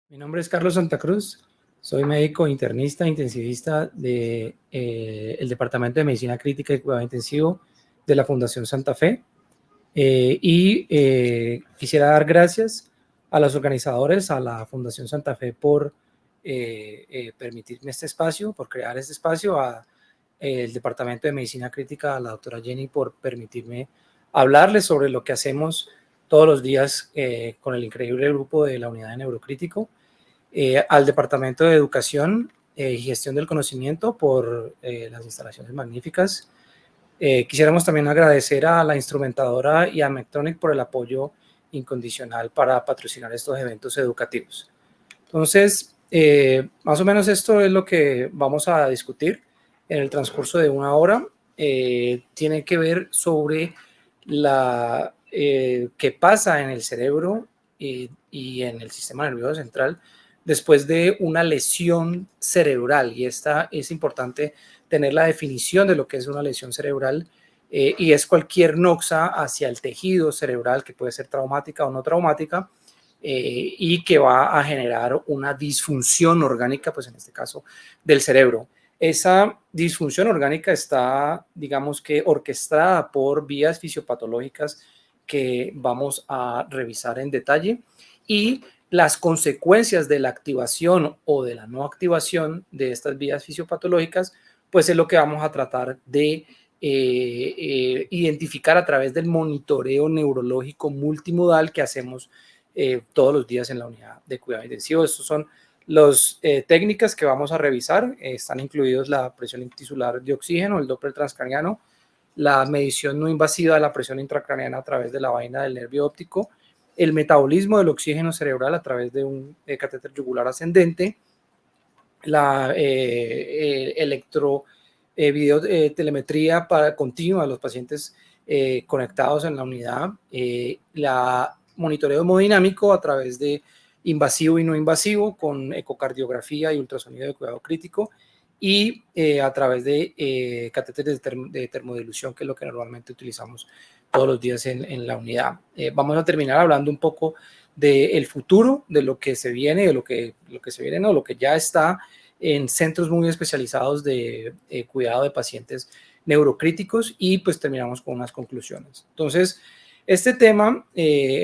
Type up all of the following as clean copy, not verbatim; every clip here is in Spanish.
Mi nombre es Carlos Santa Cruz, soy médico internista intensivista del Departamento de Medicina Crítica y Cuidado Intensivo de la Fundación Santa Fe. Quisiera dar gracias a los organizadores, a la Fundación Santa Fe por permitirme este espacio, por crear este espacio, a el Departamento de Medicina Crítica, a la doctora Jenny por permitirme hablarles sobre lo que hacemos todos los días con el increíble grupo de la Unidad de Neurocrítico, al Departamento de Educación y Gestión del Conocimiento por las instalaciones magníficas. Quisiéramos también agradecer a la instrumentadora y a Medtronic por el apoyo incondicional para patrocinar estos eventos educativos. Entonces, más o menos esto es lo que vamos a discutir en el transcurso de una hora. Tiene que ver sobre qué pasa en el cerebro y en el sistema nervioso central después de una lesión cerebral. Y esta es importante tener la definición de lo que es una lesión cerebral, y es cualquier noxa hacia el tejido cerebral que puede ser traumática o no traumática, y que va a generar una disfunción orgánica, pues en este caso del cerebro. Esa disfunción orgánica está, digamos que, orquestada por vías fisiopatológicas que vamos a revisar en detalle, y las consecuencias de la activación o de la no activación de estas vías fisiopatológicas, pues es lo que vamos a tratar de identificar a través del monitoreo neurológico multimodal que hacemos todos los días en la unidad de cuidado intensivo. Estas son las técnicas que vamos a revisar. Están incluidos la presión intisular de oxígeno, el Doppler transcraniano, la medición no invasiva de la presión intracraneana a través de la vaina del nervio óptico, el metabolismo del oxígeno cerebral a través de un catéter yugular ascendente, la videotelemetría continua de los pacientes conectados en la unidad, la monitoreo hemodinámico a través de invasivo y no invasivo con ecocardiografía y ultrasonido de cuidado crítico, y a través de catéteres de termodilución, que es lo que normalmente utilizamos todos los días en la unidad. Vamos a terminar hablando un poco del futuro, de lo que se viene, de lo que se viene, no, lo que ya está en centros muy especializados de cuidado de pacientes neurocríticos, y pues terminamos con unas conclusiones. Entonces, este tema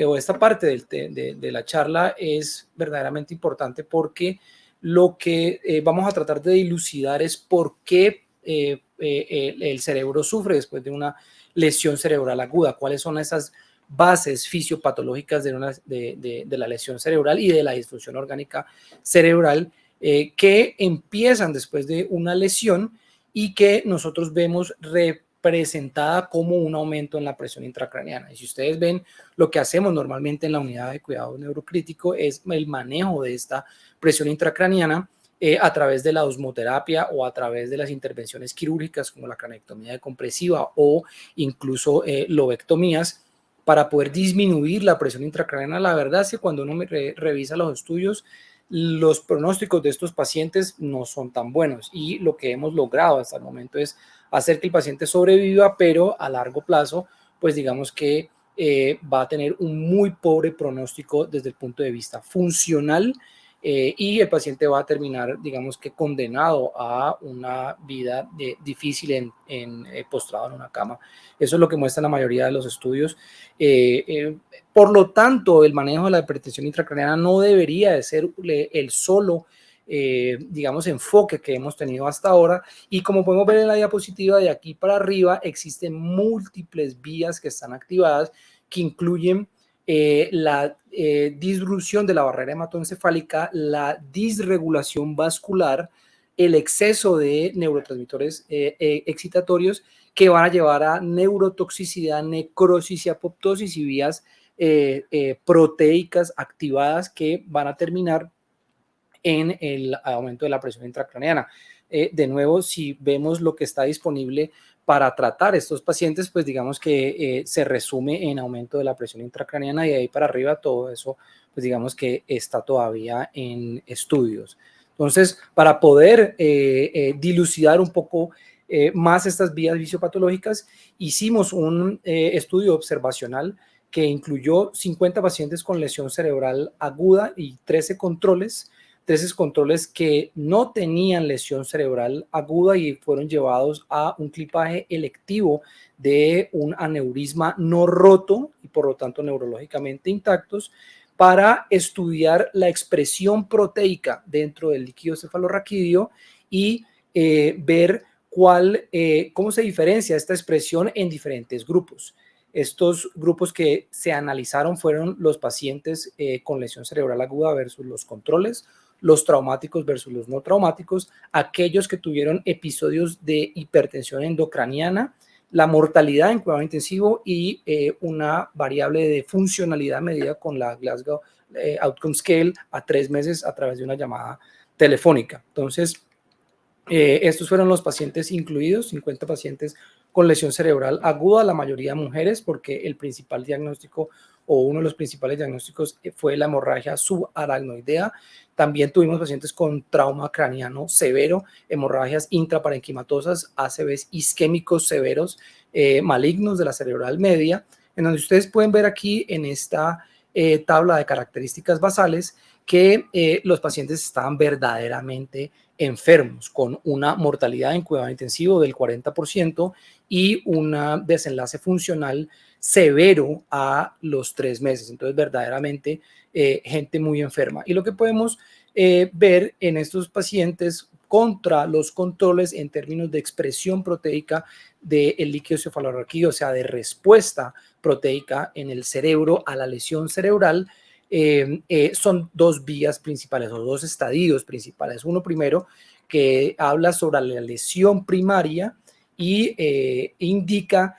o esta parte de la charla es verdaderamente importante porque lo que vamos a tratar de dilucidar es por qué el cerebro sufre después de una lesión cerebral aguda, cuáles son esas bases fisiopatológicas de la lesión cerebral y de la disfunción orgánica cerebral que empiezan después de una lesión y que nosotros vemos representada como un aumento en la presión intracraneana. Y si ustedes ven, lo que hacemos normalmente en la unidad de cuidado neurocrítico es el manejo de esta presión intracraneana a través de la osmoterapia o a través de las intervenciones quirúrgicas como la cranectomía decompresiva o incluso lobectomías, para poder disminuir la presión intracraneana. La verdad es que cuando uno revisa los estudios, los pronósticos de estos pacientes no son tan buenos, y lo que hemos logrado hasta el momento es hacer que el paciente sobreviva, pero a largo plazo, pues digamos que va a tener un muy pobre pronóstico desde el punto de vista funcional, y el paciente va a terminar, digamos que, condenado a una vida difícil postrado en una cama. Eso es lo que muestra la mayoría de los estudios. Por lo tanto, el manejo de la hipertensión intracraneana no debería de ser el solo, digamos, enfoque que hemos tenido hasta ahora. Y como podemos ver en la diapositiva de aquí para arriba, existen múltiples vías que están activadas, que incluyen la disrupción de la barrera hematoencefálica, la disregulación vascular, el exceso de neurotransmisores excitatorios que van a llevar a neurotoxicidad, necrosis y apoptosis, y vías proteicas activadas que van a terminar en el aumento de la presión intracraneana. De nuevo, si vemos lo que está disponible para tratar estos pacientes, pues digamos que se resume en aumento de la presión intracraneana, y de ahí para arriba todo eso, pues digamos que está todavía en estudios. Entonces, para poder dilucidar un poco más estas vías fisiopatológicas, hicimos un estudio observacional que incluyó 50 pacientes con lesión cerebral aguda y 13 controles que no tenían lesión cerebral aguda y fueron llevados a un clipaje electivo de un aneurisma no roto y por lo tanto neurológicamente intactos para estudiar la expresión proteica dentro del líquido cefalorraquídeo y ver cómo se diferencia esta expresión en diferentes grupos. Estos grupos que se analizaron fueron los pacientes con lesión cerebral aguda versus los controles, los traumáticos versus los no traumáticos, aquellos que tuvieron episodios de hipertensión endocraniana, la mortalidad en cuidado intensivo y una variable de funcionalidad medida con la Glasgow Outcome Scale a 3 meses a través de una llamada telefónica. Entonces, estos fueron los pacientes incluidos, 50 pacientes con lesión cerebral aguda, la mayoría mujeres, porque el principal diagnóstico o uno de los principales diagnósticos fue la hemorragia subaracnoidea. También tuvimos pacientes con trauma craneano severo, hemorragias intraparenquimatosas, ACVs isquémicos severos, malignos de la cerebral media, en donde ustedes pueden ver aquí en esta tabla de características basales que los pacientes estaban verdaderamente enfermos, con una mortalidad en cuidado intensivo del 40% y un desenlace funcional severo a los 3 meses. Entonces, verdaderamente, gente muy enferma. Y lo que podemos ver en estos pacientes contra los controles en términos de expresión proteica del líquido cefalorraquídeo, o sea, de respuesta proteica en el cerebro a la lesión cerebral, son dos vías principales o dos estadios principales. Uno primero que habla sobre la lesión primaria y indica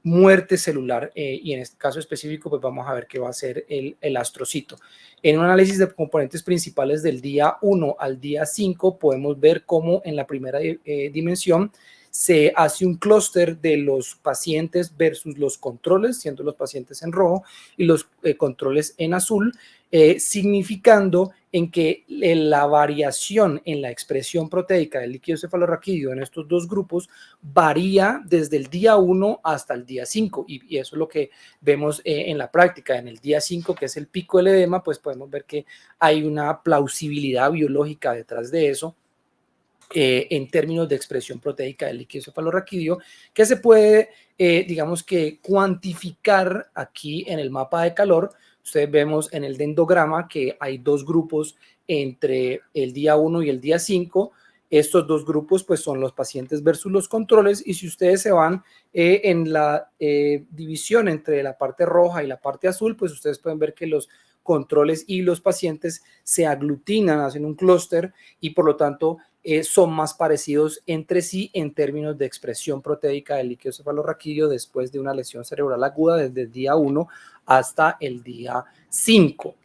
muerte celular y en este caso específico pues vamos a ver qué va a ser el astrocito. En un análisis de componentes principales del día 1 al día 5 podemos ver cómo en la primera dimensión se hace un clúster de los pacientes versus los controles, siendo los pacientes en rojo y los controles en azul, significando en que la variación en la expresión proteica del líquido cefalorraquídeo en estos dos grupos varía desde el día 1 hasta el día 5 y eso es lo que vemos en la práctica. En el día 5, que es el pico del edema, pues podemos ver que hay una plausibilidad biológica detrás de eso, en términos de expresión proteica del líquido cefalorraquídeo, que se puede, digamos que, cuantificar aquí en el mapa de calor. Ustedes vemos en el dendrograma que hay dos grupos entre el día 1 y el día 5. Estos dos grupos pues son los pacientes versus los controles y si ustedes se van en la división entre la parte roja y la parte azul, pues ustedes pueden ver que los controles y los pacientes se aglutinan, hacen un clúster y por lo tanto son más parecidos entre sí en términos de expresión proteica del líquido cefalorraquídeo después de una lesión cerebral aguda desde el día 1 hasta el día 5.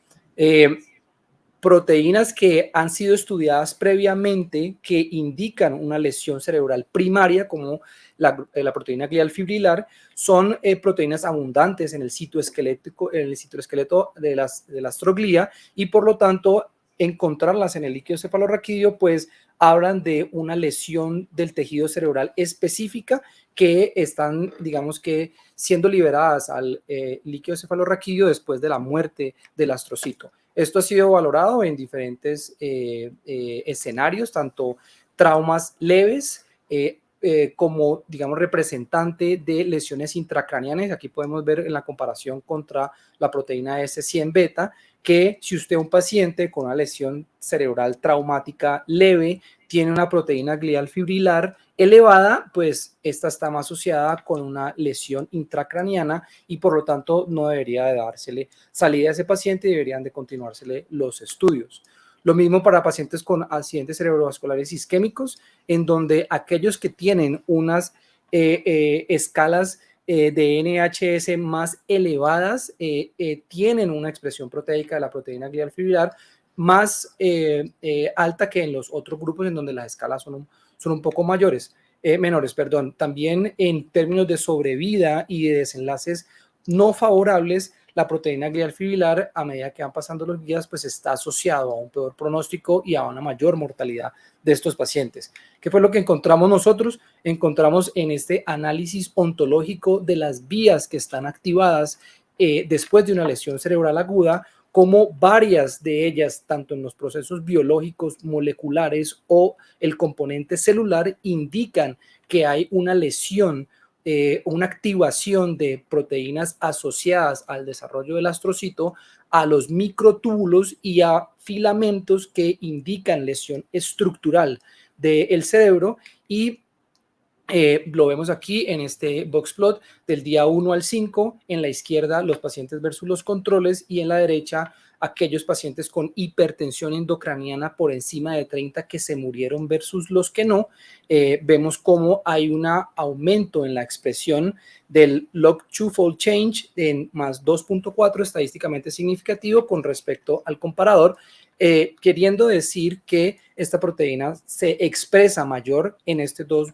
Proteínas que han sido estudiadas previamente que indican una lesión cerebral primaria, como la proteína glial fibrilar, son proteínas abundantes en el citoesqueleto de la astroglía y por lo tanto encontrarlas en el líquido cefalorraquídeo pues hablan de una lesión del tejido cerebral específica que están, digamos que, siendo liberadas al líquido cefalorraquídeo después de la muerte del astrocito. Esto ha sido valorado en diferentes escenarios, tanto traumas leves como, digamos, representante de lesiones intracraneanas. Aquí podemos ver en la comparación contra la proteína S100 beta, que si usted es un paciente con una lesión cerebral traumática leve, tiene una proteína glial fibrilar elevada, pues esta está más asociada con una lesión intracraniana y por lo tanto no debería de dársele salida a ese paciente y deberían de continuársele los estudios. Lo mismo para pacientes con accidentes cerebrovasculares isquémicos, en donde aquellos que tienen unas escalas de NHS más elevadas tienen una expresión proteica de la proteína glial fibrilar más alta que en los otros grupos en donde las escalas son un poco menores. También en términos de sobrevida y de desenlaces no favorables, la proteína glial fibrilar a medida que van pasando los días pues está asociado a un peor pronóstico y a una mayor mortalidad de estos pacientes. ¿Qué fue lo que encontramos nosotros? Encontramos en este análisis ontológico de las vías que están activadas después de una lesión cerebral aguda, como varias de ellas, tanto en los procesos biológicos, moleculares o el componente celular, indican que hay una lesión, una activación de proteínas asociadas al desarrollo del astrocito, a los microtúbulos y a filamentos que indican lesión estructural del cerebro. Y lo vemos aquí en este box plot del día 1 al 5, en la izquierda los pacientes versus los controles y en la derecha aquellos pacientes con hipertensión endocraniana por encima de 30 que se murieron versus los que no. Vemos cómo hay un aumento en la expresión del log two-fold change en más 2.4, estadísticamente significativo con respecto al comparador, queriendo decir que esta proteína se expresa mayor en estos dos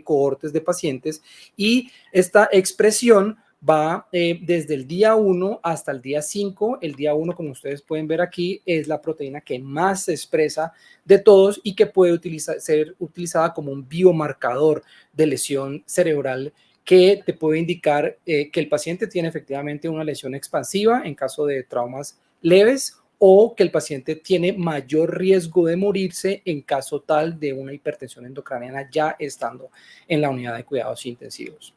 cohortes de pacientes, y esta expresión va desde el día 1 hasta el día 5. El día 1, como ustedes pueden ver aquí, es la proteína que más se expresa de todos y que puede ser utilizada como un biomarcador de lesión cerebral que te puede indicar que el paciente tiene efectivamente una lesión expansiva en caso de traumas leves, o que el paciente tiene mayor riesgo de morirse en caso tal de una hipertensión endocraniana ya estando en la unidad de cuidados intensivos.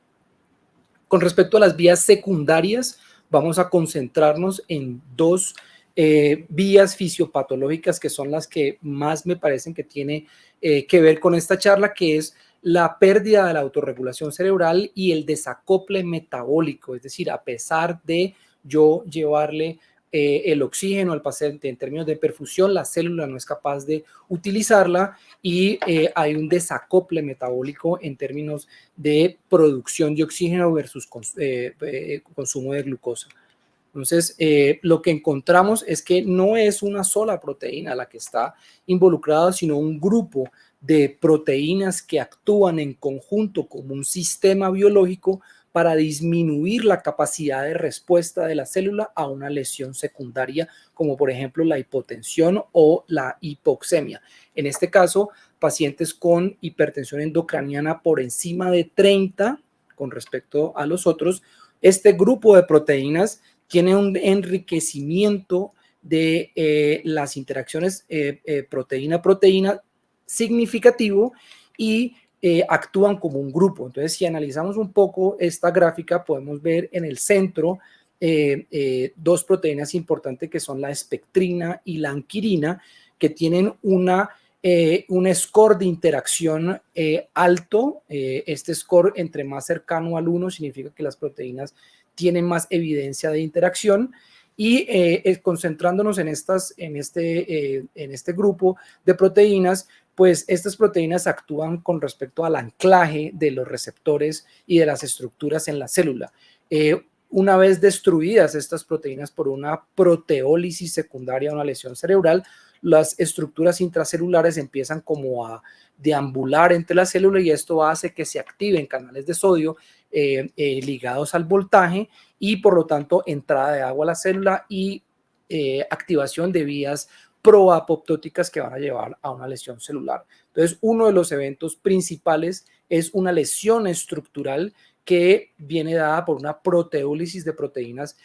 Con respecto a las vías secundarias, vamos a concentrarnos en dos vías fisiopatológicas que son las que más me parecen que tiene que ver con esta charla, que es la pérdida de la autorregulación cerebral y el desacople metabólico. Es decir, a pesar de yo llevarle el oxígeno al paciente en términos de perfusión, la célula no es capaz de utilizarla y hay un desacople metabólico en términos de producción de oxígeno versus consumo de glucosa. Entonces, lo que encontramos es que no es una sola proteína la que está involucrada, sino un grupo de proteínas que actúan en conjunto como un sistema biológico para disminuir la capacidad de respuesta de la célula a una lesión secundaria, como por ejemplo la hipotensión o la hipoxemia. En este caso, pacientes con hipertensión endocraniana por encima de 30 con respecto a los otros, este grupo de proteínas tiene un enriquecimiento de las interacciones proteína-proteína significativo y actúan como un grupo. Entonces, si analizamos un poco esta gráfica, podemos ver en el centro dos proteínas importantes que son la espectrina y la anquirina, que tienen un score de interacción alto. Este score, entre más cercano al 1, significa que las proteínas tienen más evidencia de interacción. Y concentrándonos en este grupo de proteínas, pues estas proteínas actúan con respecto al anclaje de los receptores y de las estructuras en la célula. Una vez destruidas estas proteínas por una proteólisis secundaria a una lesión cerebral, las estructuras intracelulares empiezan como a deambular entre la célula, y esto hace que se activen canales de sodio ligados al voltaje y por lo tanto entrada de agua a la célula y activación de vías proapoptóticas que van a llevar a una lesión celular. Entonces, uno de los eventos principales es una lesión estructural que viene dada por una proteólisis de proteínas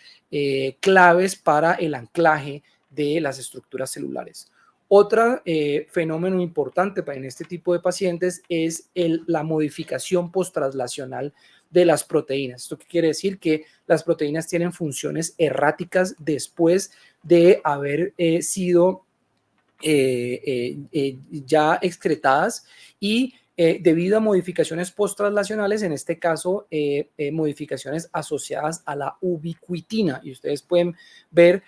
claves para el anclaje de las estructuras celulares. Otro fenómeno importante en este tipo de pacientes es la modificación post-traslacional de las proteínas. ¿Esto qué quiere decir? Que las proteínas tienen funciones erráticas después de haber sido ya excretadas, y debido a modificaciones post-traslacionales, en este caso modificaciones asociadas a la ubiquitina. Y ustedes pueden ver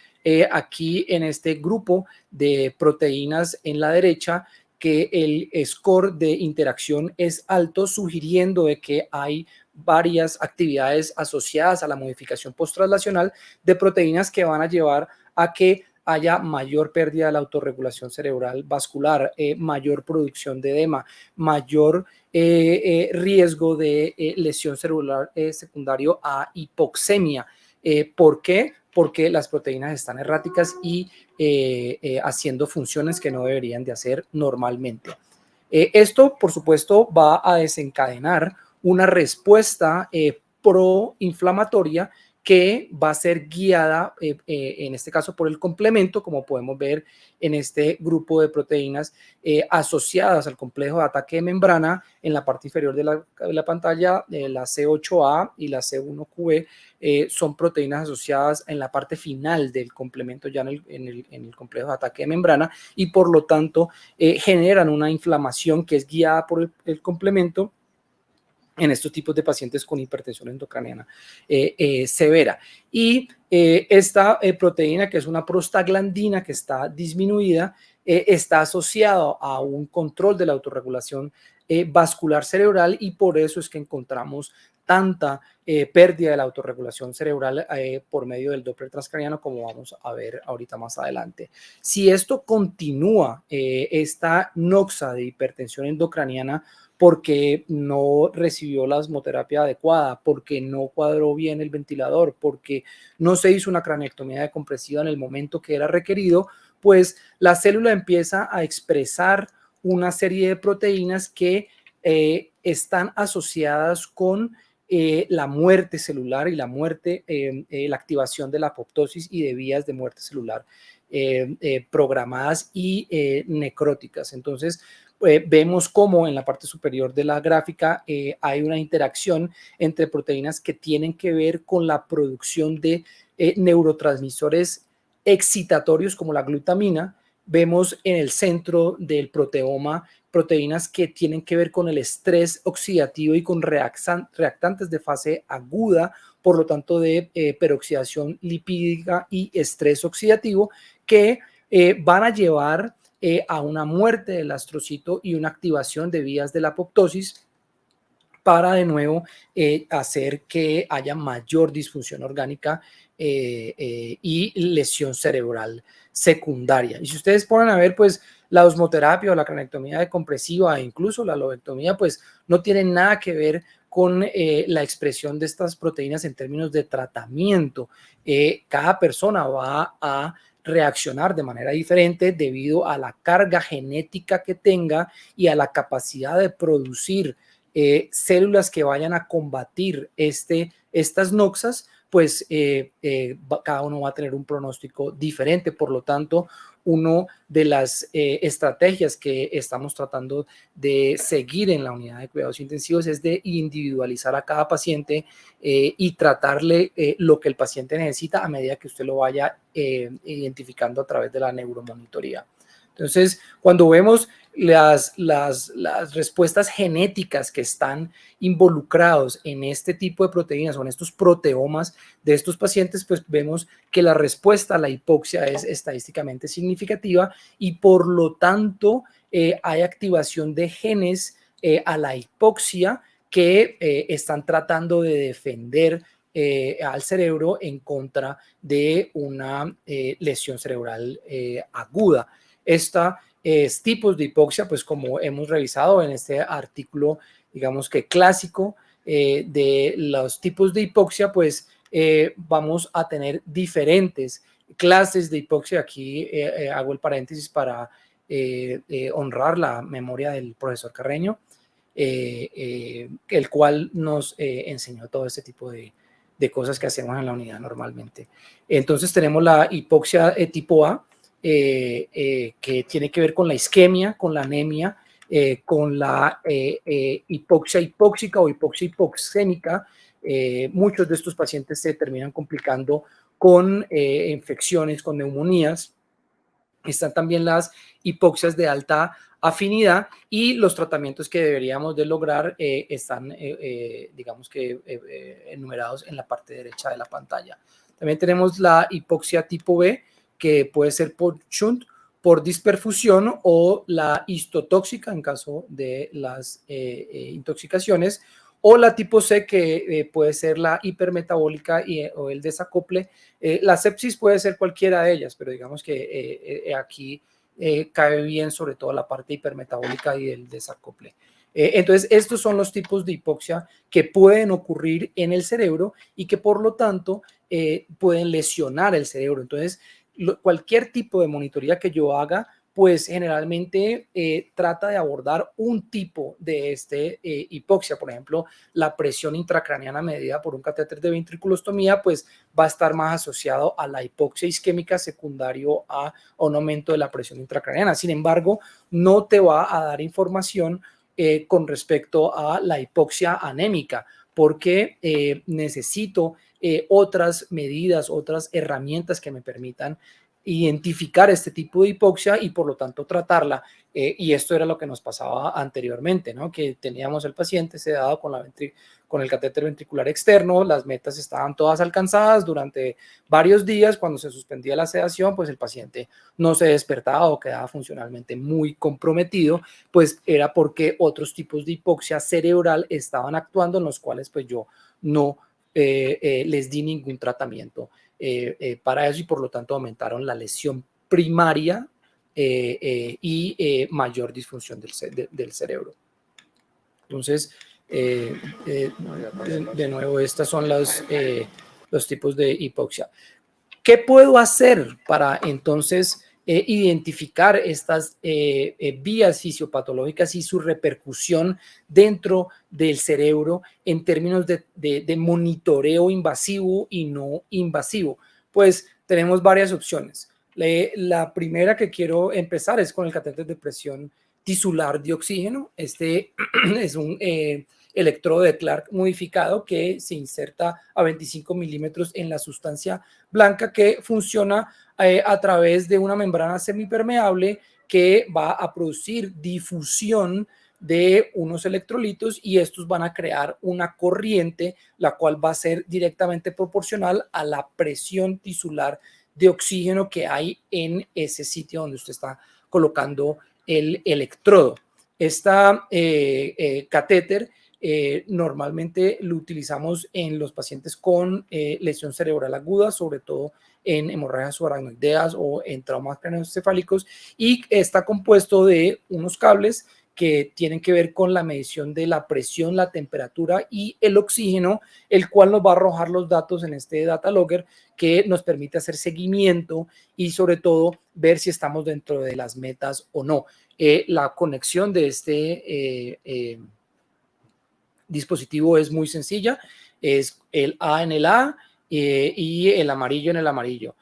aquí en este grupo de proteínas en la derecha que el score de interacción es alto, sugiriendo de que hay varias actividades asociadas a la modificación post-traslacional de proteínas que van a llevar a que haya mayor pérdida de la autorregulación cerebral vascular, mayor producción de edema, mayor riesgo de lesión cerebral secundario a hipoxemia. ¿Por qué? Porque las proteínas están erráticas y haciendo funciones que no deberían de hacer normalmente. Esto, por supuesto, va a desencadenar una respuesta proinflamatoria que va a ser guiada, en este caso, por el complemento, como podemos ver en este grupo de proteínas asociadas al complejo de ataque de membrana en la parte inferior de la pantalla. La C8A y la C1QB son proteínas asociadas en la parte final del complemento, ya en el complejo de ataque de membrana, y por lo tanto generan una inflamación que es guiada por el complemento en estos tipos de pacientes con hipertensión endocraniana severa. Y esta proteína, que es una prostaglandina que está disminuida, está asociado a un control de la autorregulación vascular cerebral, y por eso es que encontramos tanta pérdida de la autorregulación cerebral por medio del Doppler transcraniano, como vamos a ver ahorita más adelante. Si esto continúa, esta noxa de hipertensión endocraniana, porque no recibió la osmoterapia adecuada, porque no cuadró bien el ventilador, porque no se hizo una craneectomía decompresiva en el momento que era requerido, pues la célula empieza a expresar una serie de proteínas que están asociadas con la muerte celular y la muerte, la activación de la apoptosis y de vías de muerte celular programadas y necróticas. Entonces, vemos cómo en la parte superior de la gráfica hay una interacción entre proteínas que tienen que ver con la producción de neurotransmisores excitatorios como la glutamina. Vemos en el centro del proteoma proteínas que tienen que ver con el estrés oxidativo y con reactantes de fase aguda, por lo tanto de peroxidación lipídica y estrés oxidativo, que van a llevar a una muerte del astrocito y una activación de vías de la apoptosis, para de nuevo hacer que haya mayor disfunción orgánica y lesión cerebral secundaria. Y si ustedes ponen a ver, pues la osmoterapia o la cranectomía decompresiva e incluso la lobectomía, pues no tienen nada que ver con la expresión de estas proteínas en términos de tratamiento. Cada persona va a reaccionar de manera diferente debido a la carga genética que tenga y a la capacidad de producir células que vayan a combatir estas noxas, pues cada uno va a tener un pronóstico diferente. Por lo tanto, una de las estrategias que estamos tratando de seguir en la unidad de cuidados intensivos es de individualizar a cada paciente y tratarle lo que el paciente necesita a medida que usted lo vaya identificando a través de la neuromonitoría. Entonces, cuando vemos las respuestas genéticas que están involucrados en este tipo de proteínas o en estos proteomas de estos pacientes, pues vemos que la respuesta a la hipoxia es estadísticamente significativa, y por lo tanto hay activación de genes a la hipoxia que están tratando de defender al cerebro en contra de una lesión cerebral aguda. Esta tipos de hipoxia, pues como hemos revisado en este artículo, digamos que clásico de los tipos de hipoxia, pues vamos a tener diferentes clases de hipoxia. Aquí hago el paréntesis para honrar la memoria del profesor Carreño, el cual nos enseñó todo este tipo de cosas que hacemos en la unidad normalmente. Entonces tenemos la hipoxia tipo A, que tiene que ver con la isquemia, con la anemia, con la hipoxia hipóxica o hipoxia hipoxémica. Muchos de estos pacientes se terminan complicando con infecciones, con neumonías. Están también las hipoxias de alta afinidad, y los tratamientos que deberíamos de lograr están, digamos que, enumerados en la parte derecha de la pantalla. También tenemos la hipoxia tipo B, que puede ser por shunt, por disperfusión, o la histotóxica en caso de las intoxicaciones, o la tipo C, que puede ser la hipermetabólica o el desacople. La sepsis puede ser cualquiera de ellas, pero digamos que aquí cae bien sobre todo la parte hipermetabólica y el desacople. Entonces, estos son los tipos de hipoxia que pueden ocurrir en el cerebro y que por lo tanto pueden lesionar el cerebro. Entonces, cualquier tipo de monitoría que yo haga pues generalmente trata de abordar un tipo de hipoxia. Por ejemplo, la presión intracraneana medida por un catéter de ventriculostomía, pues va a estar más asociado a la hipoxia isquémica secundario a un aumento de la presión intracraneana. Sin embargo, no te va a dar información con respecto a la hipoxia anémica, porque necesito otras medidas, otras herramientas que me permitan identificar este tipo de hipoxia y por lo tanto tratarla. Y esto era lo que nos pasaba anteriormente, ¿no? Que teníamos el paciente sedado con el catéter ventricular externo, las metas estaban todas alcanzadas durante varios días. Cuando se suspendía la sedación, pues el paciente no se despertaba o quedaba funcionalmente muy comprometido, pues era porque otros tipos de hipoxia cerebral estaban actuando, en los cuales pues yo no les di ningún tratamiento para eso, y por lo tanto aumentaron la lesión primaria y mayor disfunción del cerebro. Entonces, de nuevo, estas son los tipos de hipoxia. ¿Qué puedo hacer para entonces identificar estas vías fisiopatológicas y su repercusión dentro del cerebro en términos de monitoreo invasivo y no invasivo? Pues tenemos varias opciones. La primera que quiero empezar es con el catéter de presión tisular de oxígeno. Este es un electrodo de Clark modificado que se inserta a 25 milímetros en la sustancia blanca, que funciona a través de una membrana semipermeable que va a producir difusión de unos electrolitos, y estos van a crear una corriente, la cual va a ser directamente proporcional a la presión tisular de oxígeno que hay en ese sitio donde usted está colocando el electrodo. Esta catéter normalmente lo utilizamos en los pacientes con lesión cerebral aguda, sobre todo en hemorragias subaracnoideas o en traumas craneoencefálicos, y está compuesto de unos cables que tienen que ver con la medición de la presión, la temperatura y el oxígeno, el cual nos va a arrojar los datos en este data logger, que nos permite hacer seguimiento y sobre todo ver si estamos dentro de las metas o no. La conexión de este dispositivo es muy sencilla, es el A en el A y el amarillo en el amarillo.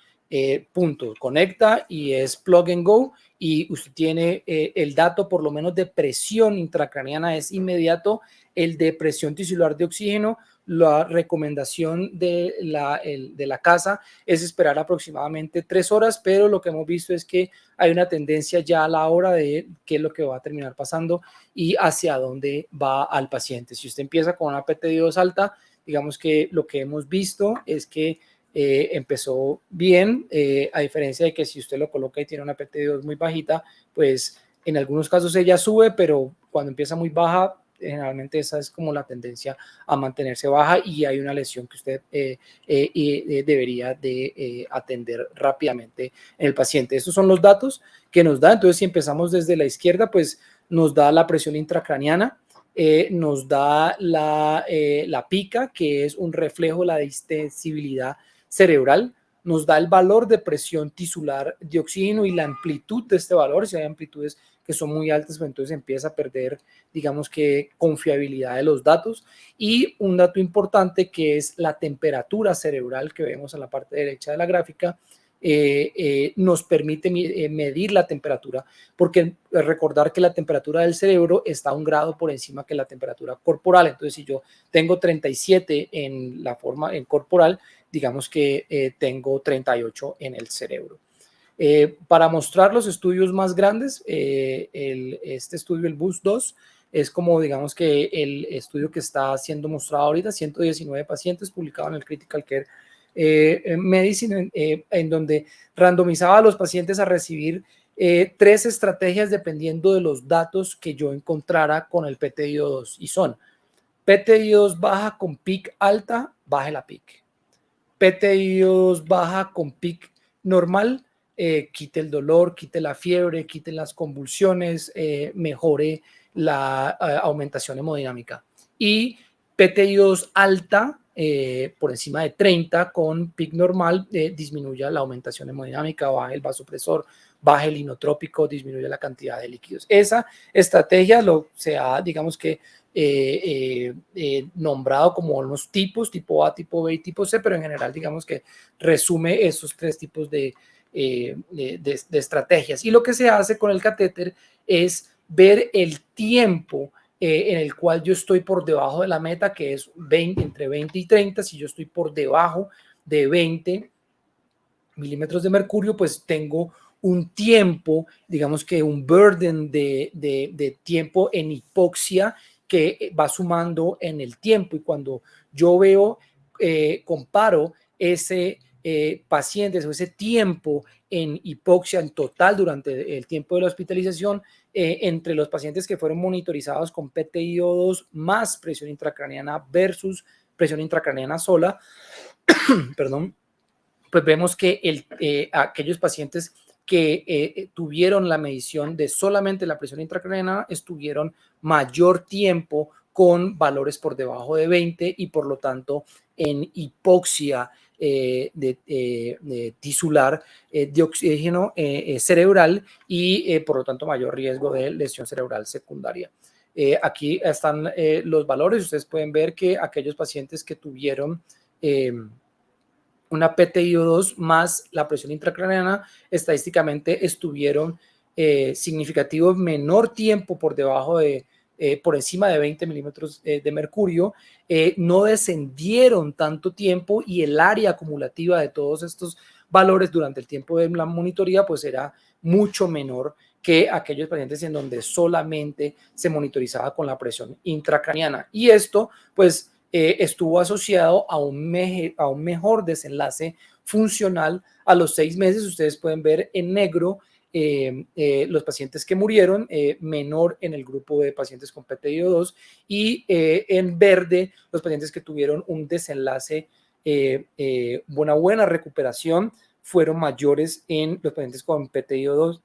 Punto, conecta y es plug and go, y usted tiene el dato por lo menos de presión intracraneana es inmediato, el de presión tisular de oxígeno. La recomendación de la casa es esperar aproximadamente 3 horas, pero lo que hemos visto es que hay una tendencia ya a la hora de qué es lo que va a terminar pasando y hacia dónde va al paciente. Si usted empieza con una PT2 alta, digamos que lo que hemos visto es que empezó bien, a diferencia de que si usted lo coloca y tiene una PT2 muy bajita, pues en algunos casos ella sube, pero cuando empieza muy baja, generalmente esa es como la tendencia a mantenerse baja, y hay una lesión que usted debería de atender rápidamente en el paciente. Estos son los datos que nos da. Entonces, si empezamos desde la izquierda, pues nos da la presión intracraneana, nos da la pica, que es un reflejo de la distensibilidad cerebral, nos da el valor de presión tisular de oxígeno y la amplitud de este valor. Si hay amplitudes que son muy altas, pues entonces empieza a perder, digamos que, confiabilidad de los datos. Y un dato importante, que es la temperatura cerebral, que vemos en la parte derecha de la gráfica, nos permite medir la temperatura, porque recordar que la temperatura del cerebro está 1 grado por encima que la temperatura corporal. Entonces, si yo tengo 37 en la forma en corporal, digamos que tengo 38 en el cerebro. Para mostrar los estudios más grandes, este estudio, el BOOST-2, es como, digamos que el estudio que está siendo mostrado ahorita, 119 pacientes, publicado en el Critical Care Medicine, en donde randomizaba a los pacientes a recibir 3 estrategias dependiendo de los datos que yo encontrara con el PTI-2, y son: PTI-2 baja con PIC alta, baje la PIC. PTI-2 baja con PIC normal, quite el dolor, quite la fiebre, quite las convulsiones, mejore la aumentación hemodinámica. Y PTI-2 alta, por encima de 30, con PIC normal, disminuya la aumentación hemodinámica, baje el vasopresor, baje el inotrópico, disminuye la cantidad de líquidos. Esa estrategia se ha, digamos que, nombrado como unos tipos, tipo A, tipo B y tipo C, pero en general digamos que resume esos tres tipos de estrategias. Y lo que se hace con el catéter es ver el tiempo en el cual yo estoy por debajo de la meta, que es entre 20 y 30. Si yo estoy por debajo de 20 milímetros de mercurio, pues tengo un tiempo, digamos que un burden de tiempo en hipoxia que va sumando en el tiempo. Y cuando yo veo, comparo ese pacientes o ese tiempo en hipoxia en total durante el tiempo de la hospitalización entre los pacientes que fueron monitorizados con PTiO2 más presión intracraneana versus presión intracraneana sola, perdón, pues vemos que aquellos pacientes que tuvieron la medición de solamente la presión intracraneana estuvieron mayor tiempo con valores por debajo de 20 y por lo tanto en hipoxia tisular de oxígeno cerebral y por lo tanto mayor riesgo de lesión cerebral secundaria. Aquí están los valores. Ustedes pueden ver que aquellos pacientes que tuvieron una PTiO2 más la presión intracraneana, estadísticamente estuvieron significativo menor tiempo por debajo por encima de 20 milímetros de mercurio, no descendieron tanto tiempo y el área acumulativa de todos estos valores durante el tiempo de la monitoría pues era mucho menor que aquellos pacientes en donde solamente se monitorizaba con la presión intracraneana. Y esto pues estuvo asociado a un mejor desenlace funcional a los 6 meses. Ustedes pueden ver en negro los pacientes que murieron, menor en el grupo de pacientes con PTiO2 y en verde los pacientes que tuvieron un desenlace, una buena recuperación, fueron mayores en los pacientes con PTiO2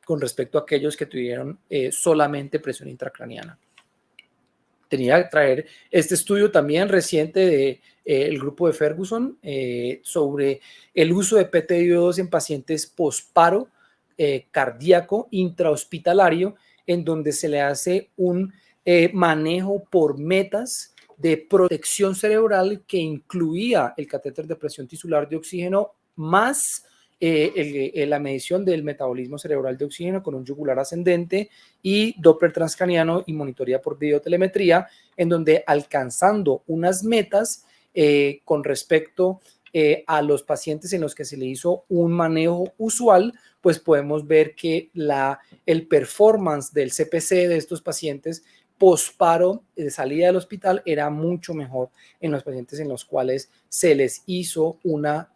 con respecto a aquellos que tuvieron solamente presión intracraneana. Tenía que traer este estudio también reciente de el grupo de Ferguson sobre el uso de PTiO2 en pacientes posparo cardíaco intrahospitalario, en donde se le hace un manejo por metas de protección cerebral que incluía el catéter de presión tisular de oxígeno más la medición del metabolismo cerebral de oxígeno con un yugular ascendente y Doppler transcraniano y monitoría por videotelemetría, en donde alcanzando unas metas con respecto a los pacientes en los que se le hizo un manejo usual, pues podemos ver que el performance del CPC de estos pacientes posparo de salida del hospital era mucho mejor en los pacientes en los cuales se les hizo una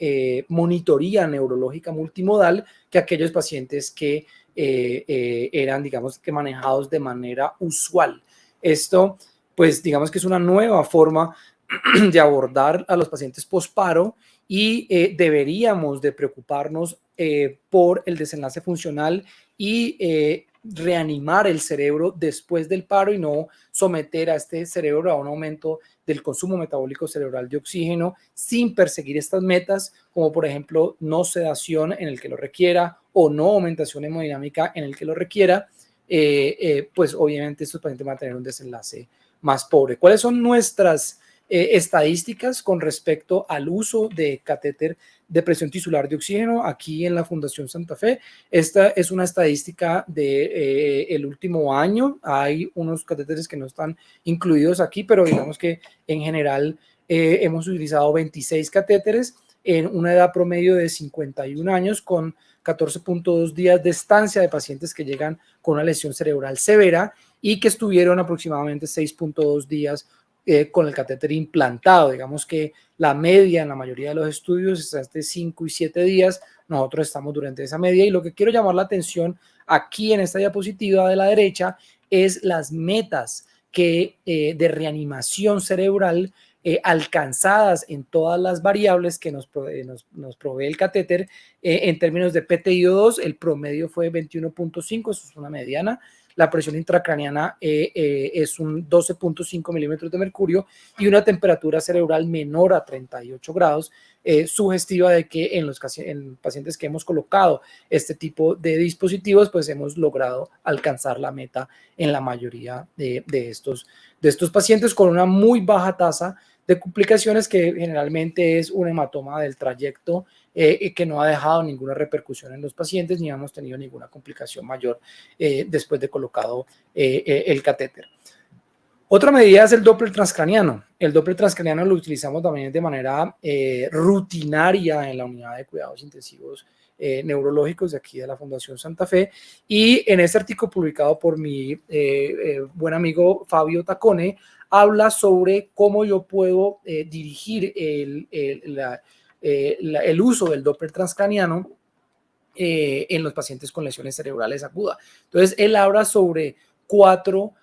monitoría neurológica multimodal que aquellos pacientes que eran, digamos, que manejados de manera usual. Esto, pues, digamos que es una nueva forma de abordar a los pacientes posparo y deberíamos de preocuparnos por el desenlace funcional y reanimar el cerebro después del paro y no someter a este cerebro a un aumento del consumo metabólico cerebral de oxígeno sin perseguir estas metas, como por ejemplo no sedación en el que lo requiera o no aumentación hemodinámica en el que lo requiera, pues obviamente estos pacientes van a tener un desenlace más pobre. ¿Cuáles son nuestras estadísticas con respecto al uso de catéter de presión tisular de oxígeno aquí en la Fundación Santa Fe? Esta es una estadística de el último año. Hay unos catéteres que no están incluidos aquí, pero digamos que en general hemos utilizado 26 catéteres en una edad promedio de 51 años con 14.2 días de estancia de pacientes que llegan con una lesión cerebral severa y que estuvieron aproximadamente 6.2 días con el catéter implantado. Digamos que la media en la mayoría de los estudios es de 5 y 7 días. Nosotros estamos durante esa media y lo que quiero llamar la atención aquí en esta diapositiva de la derecha es las metas de reanimación cerebral alcanzadas en todas las variables que nos provee el catéter. En términos de PTiO2, el promedio fue 21.5, eso es una mediana. la presión intracraneana es un 12.5 milímetros de mercurio y una temperatura cerebral menor a 38 grados, sugestiva de que en pacientes que hemos colocado este tipo de dispositivos, pues hemos logrado alcanzar la meta en la mayoría de estos pacientes con una muy baja tasa de complicaciones, que generalmente es un hematoma del trayecto que no ha dejado ninguna repercusión en los pacientes ni hemos tenido ninguna complicación mayor después de colocado el catéter. Otra medida es el Doppler transcraniano. El Doppler transcraniano lo utilizamos también de manera rutinaria en la unidad de cuidados intensivos neurológicos de aquí de la Fundación Santa Fe, y en este artículo publicado por mi buen amigo Fabio Taccone habla sobre cómo yo puedo dirigir el uso del Doppler transcraniano en los pacientes con lesiones cerebrales agudas. Entonces, él habla sobre 4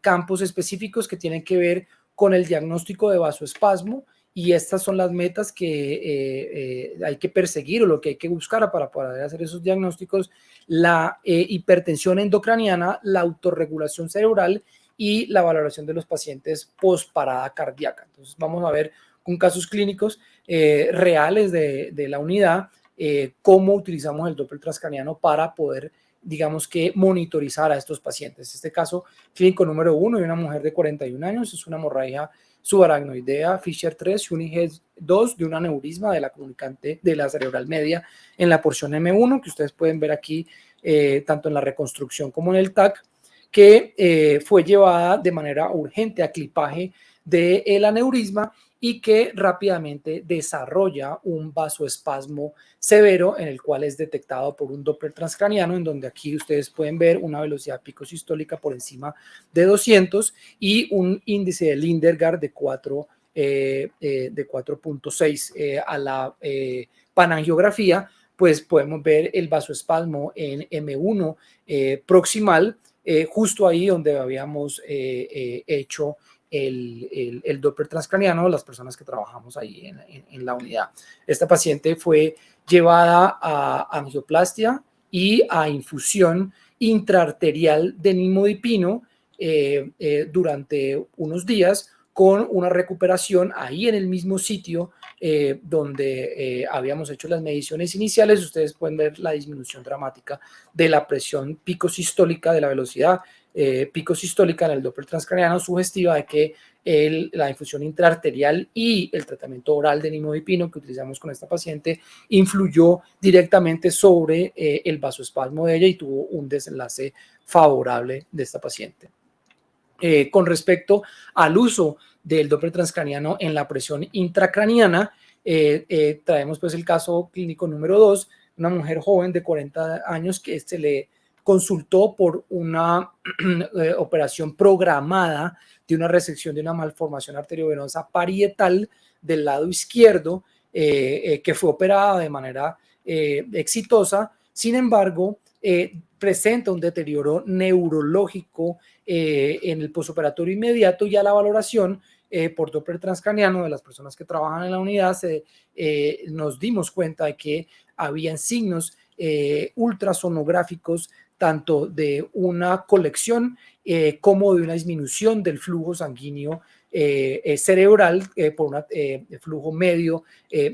campos específicos que tienen que ver con el diagnóstico de vasoespasmo, y estas son las metas que hay que perseguir o lo que hay que buscar para poder hacer esos diagnósticos: la hipertensión endocraniana, la autorregulación cerebral y la valoración de los pacientes post-parada cardíaca. Entonces vamos a ver con casos clínicos reales de la unidad cómo utilizamos el Doppler transcraniano para poder, digamos que, monitorizar a estos pacientes. Este caso clínico número 1 de una mujer de 41 años, es una hemorragia subaracnoidea Fisher 3, Unihead 2, de un aneurisma de la comunicante de la cerebral media en la porción M1, que ustedes pueden ver aquí tanto en la reconstrucción como en el TAC, que fue llevada de manera urgente a clipaje del aneurisma y que rápidamente desarrolla un vasoespasmo severo, en el cual es detectado por un Doppler transcraniano, en donde aquí ustedes pueden ver una velocidad picosistólica por encima de 200 y un índice de Lindergaard de 4.6. A la panangiografía, pues podemos ver el vasoespasmo en M1 proximal, justo ahí donde habíamos hecho el Doppler transcraniano, las personas que trabajamos ahí en la unidad. Esta paciente fue llevada a angioplastia y a infusión intraarterial de nimodipino durante unos días, con una recuperación ahí en el mismo sitio donde habíamos hecho las mediciones iniciales. Ustedes pueden ver la disminución dramática de la presión picosistólica, de la velocidad picosistólica en el Doppler transcraniano, sugestiva de que la infusión intraarterial y el tratamiento oral de nimodipino que utilizamos con esta paciente influyó directamente sobre el vasoespasmo de ella y tuvo un desenlace favorable de esta paciente. Con respecto al uso del Doppler transcraniano en la presión intracraniana, traemos pues el caso clínico número 2, una mujer joven de 40 años que se le consultó por una operación programada de una resección de una malformación arteriovenosa parietal del lado izquierdo, que fue operada de manera exitosa. Sin embargo, presenta un deterioro neurológico en el posoperatorio inmediato, y a la valoración por Doppler transcraniano de las personas que trabajan en la unidad nos dimos cuenta de que habían signos ultrasonográficos tanto de una colección como de una disminución del flujo sanguíneo cerebral por un flujo medio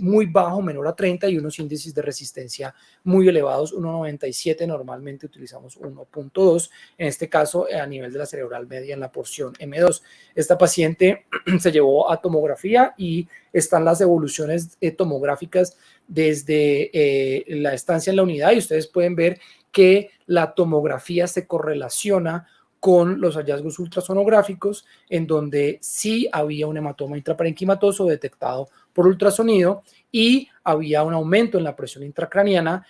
muy bajo, menor a 30, y unos índices de resistencia muy elevados, 1,97, normalmente utilizamos 1,2, en este caso a nivel de la cerebral media en la porción M2. Esta paciente se llevó a tomografía y están las evoluciones tomográficas desde la estancia en la unidad, y ustedes pueden ver que la tomografía se correlaciona con los hallazgos ultrasonográficos, en donde sí había un hematoma intraparenquimatoso detectado por ultrasonido y había un aumento en la presión intracraniana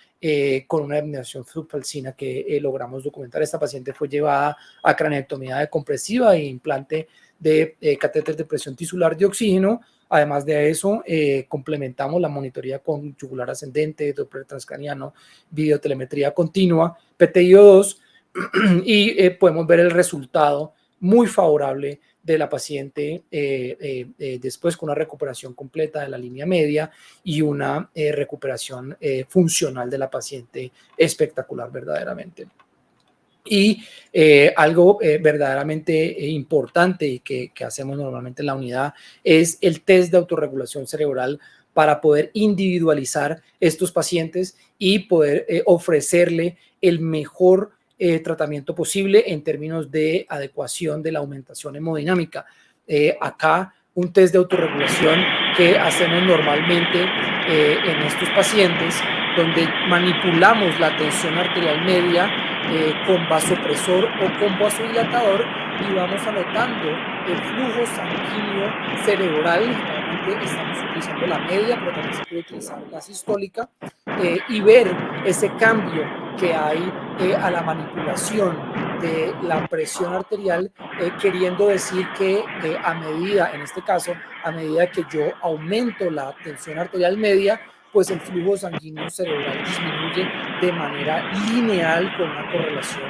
con una desviación subfalcina que logramos documentar. Esta paciente fue llevada a craneectomía decompresiva e implante de catéter de presión tisular de oxígeno. Además de eso, complementamos la monitoría con yugular ascendente, Doppler transcraniano, videotelemetría continua, PTIO2, y podemos ver el resultado muy favorable de la paciente después, con una recuperación completa de la línea media y una recuperación funcional de la paciente espectacular verdaderamente. Y algo verdaderamente importante y que hacemos normalmente en la unidad es el test de autorregulación cerebral para poder individualizar estos pacientes y poder ofrecerle el mejor tratamiento posible en términos de adecuación de la aumentación hemodinámica. Acá un test de autorregulación que hacemos normalmente en estos pacientes, donde manipulamos la tensión arterial media con vasopresor o con vasodilatador y vamos anotando el flujo sanguíneo cerebral. Generalmente estamos utilizando la media, pero también se puede utilizar la sistólica y ver ese cambio que hay a la manipulación de la presión arterial, queriendo decir que a medida, en este caso, a medida que yo aumento la tensión arterial media, pues el flujo sanguíneo cerebral disminuye de manera lineal con una correlación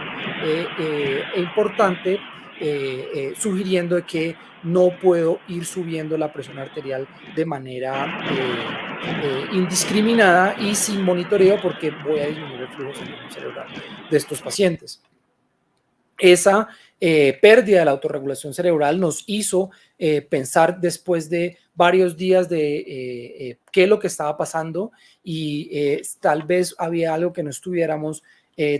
importante, sugiriendo que no puedo ir subiendo la presión arterial de manera indiscriminada y sin monitoreo, porque voy a disminuir el flujo sanguíneo cerebral de estos pacientes. Esa pérdida de la autorregulación cerebral nos hizo pensar, después de varios días, de qué es lo que estaba pasando y tal vez había algo que no estuviéramos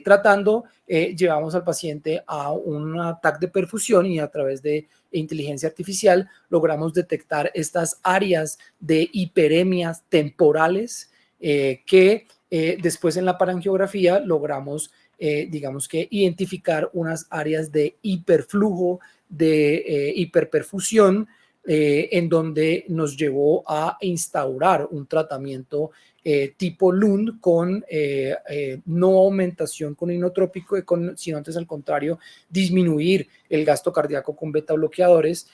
tratando. Llevamos al paciente a un TAC de perfusión y a través de inteligencia artificial logramos detectar estas áreas de hiperemias temporales que después en la parangiografía logramos digamos que identificar unas áreas de hiperflujo, de hiperperfusión, en donde nos llevó a instaurar un tratamiento tipo Lund con no aumentación con inotrópico, sino antes al contrario, disminuir el gasto cardíaco con beta bloqueadores,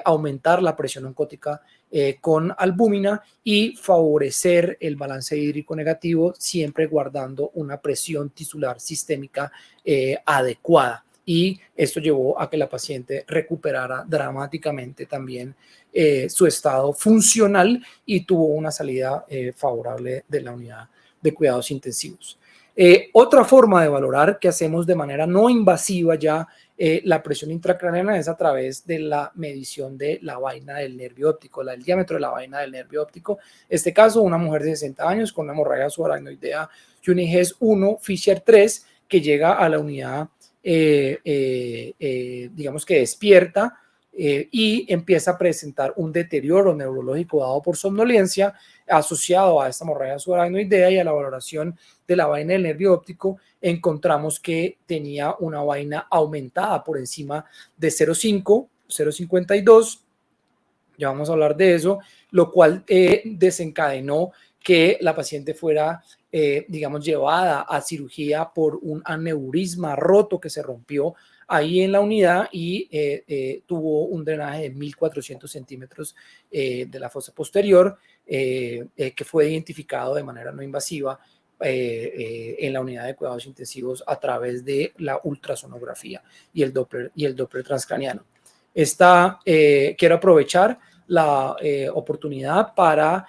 aumentar la presión oncótica con albúmina y favorecer el balance hídrico negativo, siempre guardando una presión tisular sistémica adecuada. Y esto llevó a que la paciente recuperara dramáticamente también su estado funcional y tuvo una salida favorable de la unidad de cuidados intensivos. Otra forma de valorar que hacemos de manera no invasiva ya la presión intracraneana es a través de la medición de la vaina del nervio óptico, el diámetro de la vaina del nervio óptico. En este caso, una mujer de 60 años con una hemorragia subaracnoidea Juniges 1, Fisher 3, que llega a la unidad, digamos que despierta, y empieza a presentar un deterioro neurológico dado por somnolencia asociado a esta hemorragia subaracnoidea, y a la valoración de la vaina del nervio óptico encontramos que tenía una vaina aumentada por encima de 0,5, 0,52, ya vamos a hablar de eso, lo cual desencadenó que la paciente fuera, digamos, llevada a cirugía por un aneurisma roto que se rompió ahí en la unidad y tuvo un drenaje de 1.400 centímetros de la fosa posterior, que fue identificado de manera no invasiva en la unidad de cuidados intensivos a través de la ultrasonografía y el Doppler transcraniano. Quiero aprovechar la oportunidad para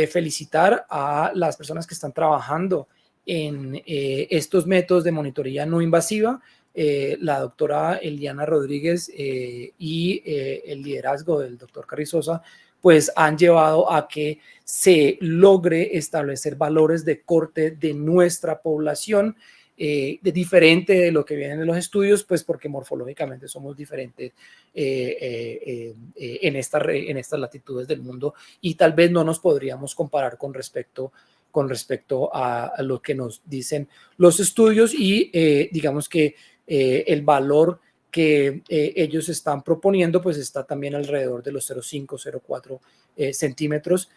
felicitar a las personas que están trabajando en estos métodos de monitoría no invasiva, la doctora Eliana Rodríguez y el liderazgo del doctor Carrizosa, pues han llevado a que se logre establecer valores de corte de nuestra población, diferente de lo que viene de los estudios, pues porque morfológicamente somos diferentes en estas latitudes del mundo, y tal vez no nos podríamos comparar con respecto a lo que nos dicen los estudios, y digamos que el valor que ellos están proponiendo pues está también alrededor de los 0,5, 0,4 centímetros.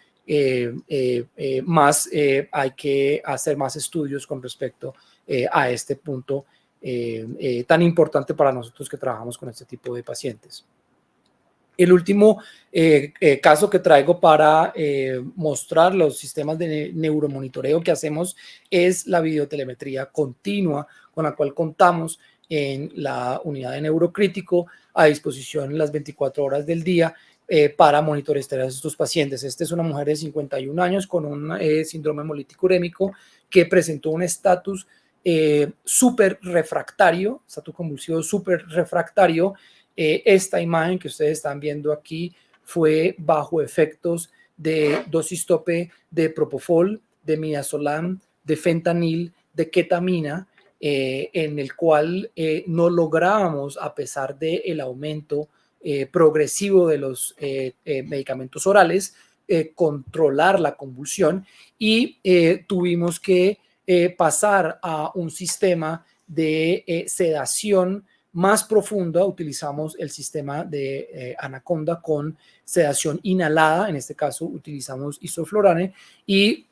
Más hay que hacer más estudios con respecto a este punto tan importante para nosotros que trabajamos con este tipo de pacientes. El último caso que traigo para mostrar los sistemas de neuromonitoreo que hacemos es la videotelemetría continua, con la cual contamos en la unidad de neurocrítico, a disposición las 24 horas del día para monitorear a estos pacientes. Esta es una mujer de 51 años con un síndrome hemolítico urémico que presentó un estatus súper refractario, estatus convulsivo súper refractario. Esta imagen que ustedes están viendo aquí fue bajo efectos de dosis tope de propofol, de midazolam, de fentanil, de ketamina, en el cual no lográbamos, a pesar del aumento progresivo de los medicamentos orales, controlar la convulsión, y tuvimos que pasar a un sistema de sedación más profunda. Utilizamos el sistema de Anaconda con sedación inhalada. En este caso utilizamos isoflurane, y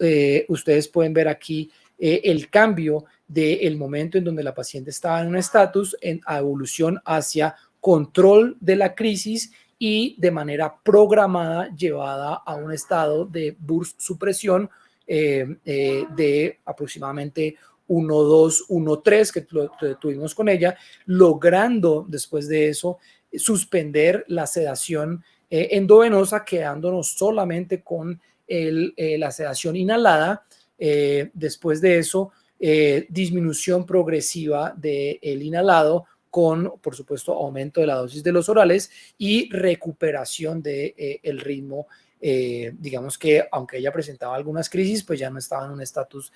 ustedes pueden ver aquí el cambio del momento en donde la paciente estaba en un estatus a evolución hacia control de la crisis, y de manera programada llevada a un estado de burst supresión de aproximadamente 1.2, 1.3 que tuvimos con ella, logrando después de eso suspender la sedación endovenosa, quedándonos solamente con la sedación inhalada. Después de eso, disminución progresiva del inhalado, con, por supuesto, aumento de la dosis de los orales y recuperación del ritmo. Digamos que aunque ella presentaba algunas crisis, pues ya no estaba en un estatus,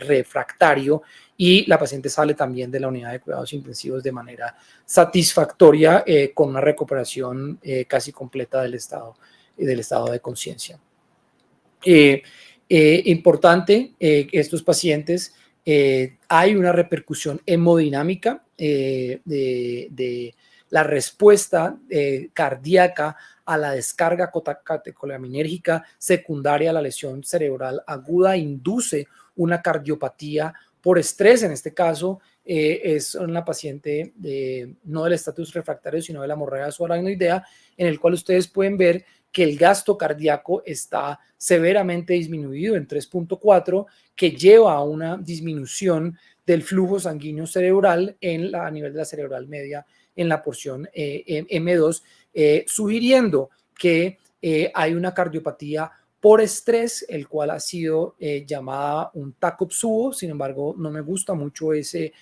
refractario, y la paciente sale también de la unidad de cuidados intensivos de manera satisfactoria, con una recuperación casi completa del estado de conciencia. Importante, estos pacientes, hay una repercusión hemodinámica de la respuesta cardíaca a la descarga catecolaminérgica secundaria a la lesión cerebral aguda, induce una cardiopatía por estrés. En este caso es una paciente no del estatus refractario, sino de la hemorragia subaracnoidea, en el cual ustedes pueden ver que el gasto cardíaco está severamente disminuido en 3.4, que lleva a una disminución del flujo sanguíneo cerebral a nivel de la cerebral media en la porción M2, sugiriendo que hay una cardiopatía por estrés, el cual ha sido llamada un Takotsubo. Sin embargo, no me gusta mucho ese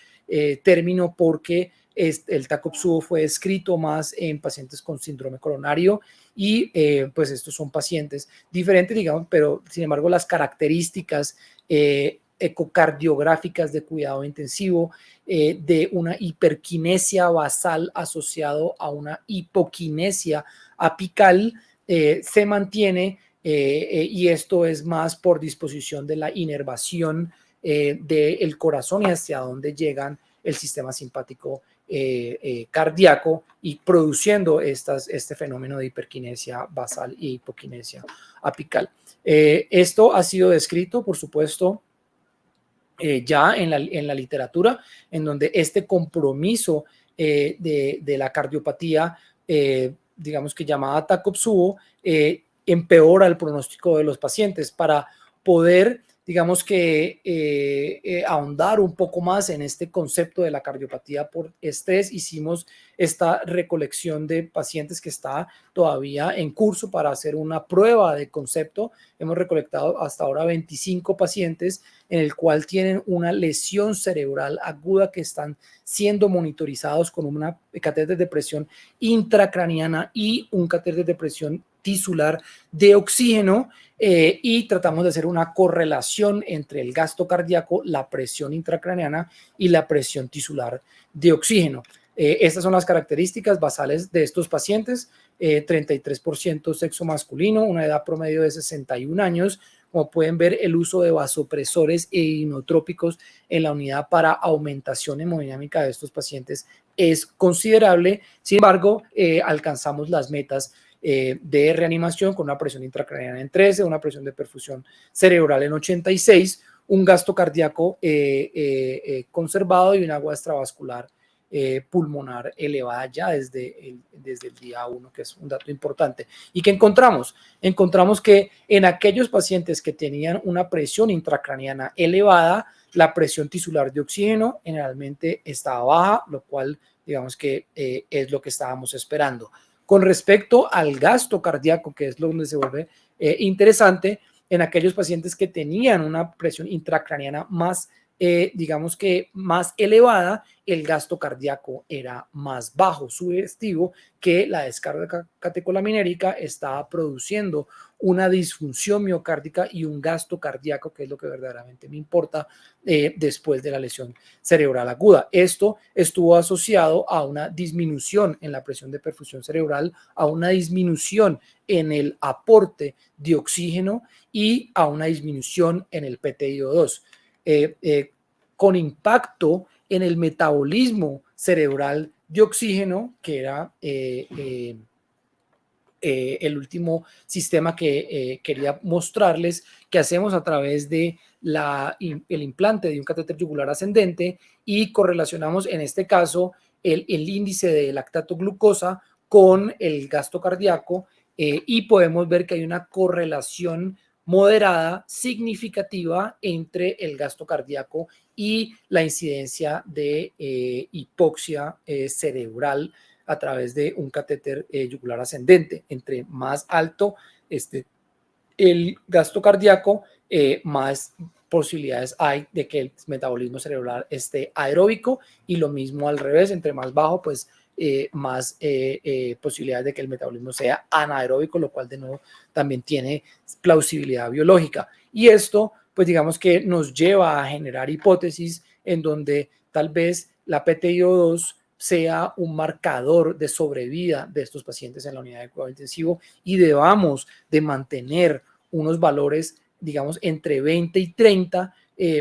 término, porque el Takotsubo fue descrito más en pacientes con síndrome coronario, y pues estos son pacientes diferentes, digamos, pero sin embargo las características ecocardiográficas de cuidado intensivo, de una hiperquinesia basal asociado a una hipoquinesia apical, se mantiene, y esto es más por disposición de la inervación del corazón y hacia dónde llegan el sistema simpático cardíaco, y produciendo este fenómeno de hiperquinesia basal y hipoquinesia apical. Esto ha sido descrito, por supuesto, ya en la literatura, en donde este compromiso de la cardiopatía, digamos que llamada Takotsubo, empeora el pronóstico de los pacientes. Para poder, digamos que, ahondar un poco más en este concepto de la cardiopatía por estrés, hicimos esta recolección de pacientes que está todavía en curso para hacer una prueba de concepto. Hemos recolectado hasta ahora 25 pacientes en el cual tienen una lesión cerebral aguda, que están siendo monitorizados con una catéter de presión intracraniana y un catéter de presión tisular de oxígeno, y tratamos de hacer una correlación entre el gasto cardíaco, la presión intracraniana y la presión tisular de oxígeno. Estas son las características basales de estos pacientes: 33% sexo masculino, una edad promedio de 61 años. Como pueden ver, el uso de vasopresores e inotrópicos en la unidad para aumentación hemodinámica de estos pacientes es considerable. Sin embargo, alcanzamos las metas de reanimación con una presión intracraniana en 13, una presión de perfusión cerebral en 86, un gasto cardíaco conservado y una agua extravascular pulmonar elevada ya desde el día 1, que es un dato importante. ¿Y qué encontramos? Encontramos que en aquellos pacientes que tenían una presión intracraniana elevada, la presión tisular de oxígeno generalmente estaba baja, lo cual, digamos que es lo que estábamos esperando. Con respecto al gasto cardíaco, que es donde se vuelve interesante, en aquellos pacientes que tenían una presión intracraneana más, digamos que más elevada, el gasto cardíaco era más bajo, sugestivo que la descarga catecolamínerica estaba produciendo una disfunción miocárdica y un gasto cardíaco, que es lo que verdaderamente me importa después de la lesión cerebral aguda. Esto estuvo asociado a una disminución en la presión de perfusión cerebral, a una disminución en el aporte de oxígeno y a una disminución en el PTIO2, con impacto en el metabolismo cerebral de oxígeno, que era el último sistema que quería mostrarles, que hacemos a través de el implante de un catéter yugular ascendente y correlacionamos en este caso el índice de lactato glucosa con el gasto cardíaco y podemos ver que hay una correlación moderada, significativa entre el gasto cardíaco y la incidencia de hipoxia cerebral a través de un catéter yugular ascendente. Entre más alto el gasto cardíaco, más posibilidades hay de que el metabolismo cerebral esté aeróbico, y lo mismo al revés, entre más bajo, pues más posibilidades de que el metabolismo sea anaeróbico, lo cual de nuevo también tiene plausibilidad biológica. Y esto, pues digamos que nos lleva a generar hipótesis en donde tal vez la PTIO2 sea un marcador de sobrevida de estos pacientes en la unidad de cuidado intensivo y debamos de mantener unos valores, digamos, entre 20 y 30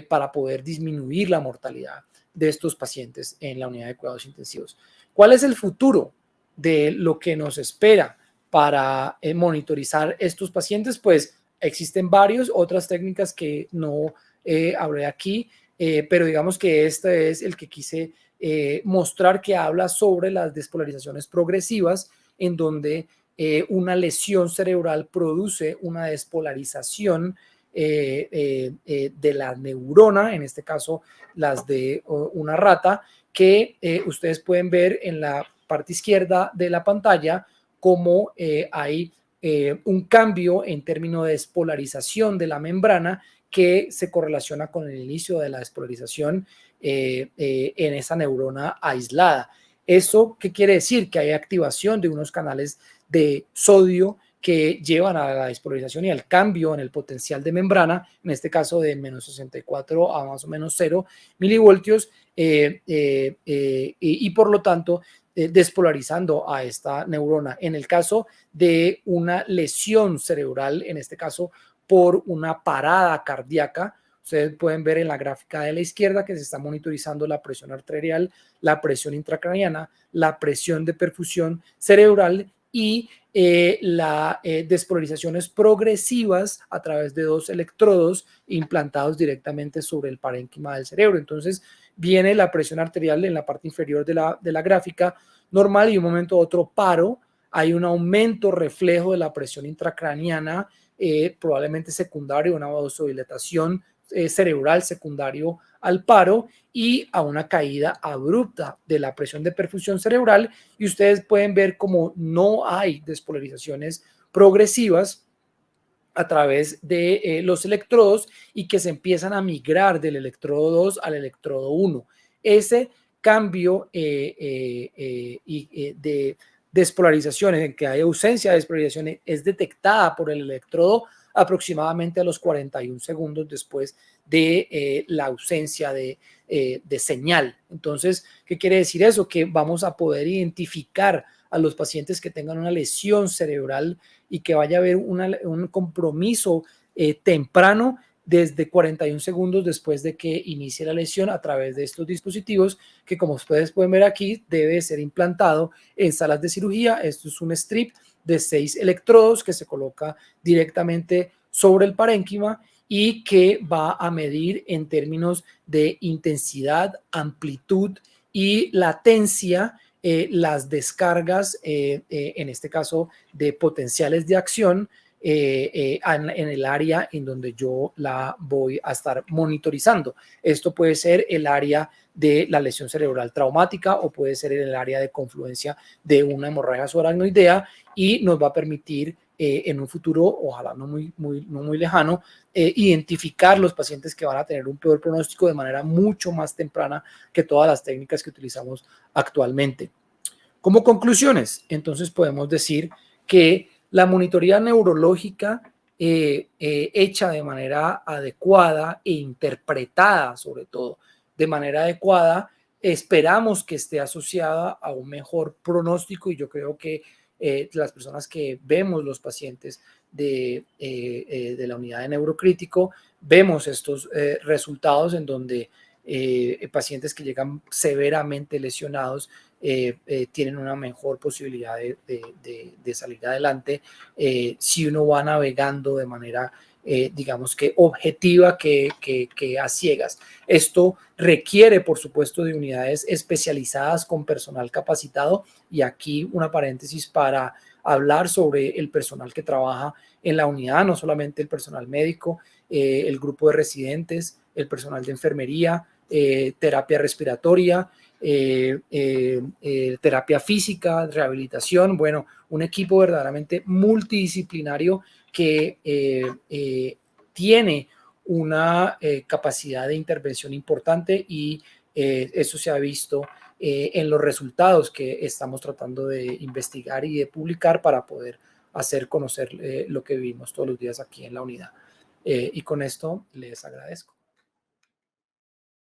para poder disminuir la mortalidad de estos pacientes en la unidad de cuidados intensivos. ¿Cuál es el futuro de lo que nos espera para monitorizar estos pacientes? Pues existen otras técnicas que no hablé aquí, pero digamos que este es el que quise mostrar, que habla sobre las despolarizaciones progresivas, en donde una lesión cerebral produce una despolarización de la neurona, en este caso las de una rata, que ustedes pueden ver en la parte izquierda de la pantalla como hay un cambio en términos de despolarización de la membrana que se correlaciona con el inicio de la despolarización en esa neurona aislada. ¿Eso qué quiere decir? Que hay activación de unos canales de sodio que llevan a la despolarización y al cambio en el potencial de membrana, en este caso de menos 64 a más o menos 0 milivoltios, y por lo tanto despolarizando a esta neurona. En el caso de una lesión cerebral, en este caso por una parada cardíaca, ustedes pueden ver en la gráfica de la izquierda que se está monitorizando la presión arterial, la presión intracraniana, la presión de perfusión cerebral y las despolarizaciones progresivas a través de 2 electrodos implantados directamente sobre el parénquima del cerebro. Entonces viene la presión arterial en la parte inferior de la gráfica normal, y de un momento a otro paro, hay un aumento reflejo de la presión intracraniana, probablemente secundario a una vasodilatación cerebral secundario al paro, y a una caída abrupta de la presión de perfusión cerebral, y ustedes pueden ver como no hay despolarizaciones progresivas a través de los electrodos y que se empiezan a migrar del electrodo 2 al electrodo 1. Ese cambio de despolarizaciones, en que hay ausencia de despolarizaciones, es detectada por el electrodo aproximadamente a los 41 segundos después de la ausencia de señal. Entonces, ¿qué quiere decir eso? Que vamos a poder identificar a los pacientes que tengan una lesión cerebral y que vaya a haber un compromiso temprano desde 41 segundos después de que inicie la lesión, a través de estos dispositivos que, como ustedes pueden ver aquí, debe ser implantado en salas de cirugía. Esto es un strip de 6 electrodos que se coloca directamente sobre el parénquima y que va a medir en términos de intensidad, amplitud y latencia las descargas, en este caso de potenciales de acción en el área en donde yo la voy a estar monitorizando. Esto puede ser el área de la lesión cerebral traumática o puede ser el área de confluencia de una hemorragia subaracnoidea y nos va a permitir en un futuro, ojalá no muy lejano, identificar los pacientes que van a tener un peor pronóstico de manera mucho más temprana que todas las técnicas que utilizamos actualmente. Como conclusiones, entonces podemos decir que la monitoría neurológica hecha de manera adecuada e interpretada, sobre todo de manera adecuada, esperamos que esté asociada a un mejor pronóstico y yo creo que las personas que vemos los pacientes de la unidad de neurocrítico, vemos estos resultados en donde pacientes que llegan severamente lesionados tienen una mejor posibilidad de salir adelante si uno va navegando de manera, digamos que objetiva que a ciegas. Esto requiere, por supuesto, de unidades especializadas con personal capacitado y aquí una paréntesis para hablar sobre el personal que trabaja en la unidad, no solamente el personal médico, el grupo de residentes, el personal de enfermería, terapia respiratoria, terapia física, rehabilitación, bueno, un equipo verdaderamente multidisciplinario que tiene una capacidad de intervención importante y eso se ha visto en los resultados que estamos tratando de investigar y de publicar para poder hacer conocer lo que vivimos todos los días aquí en la unidad. Y con esto les agradezco.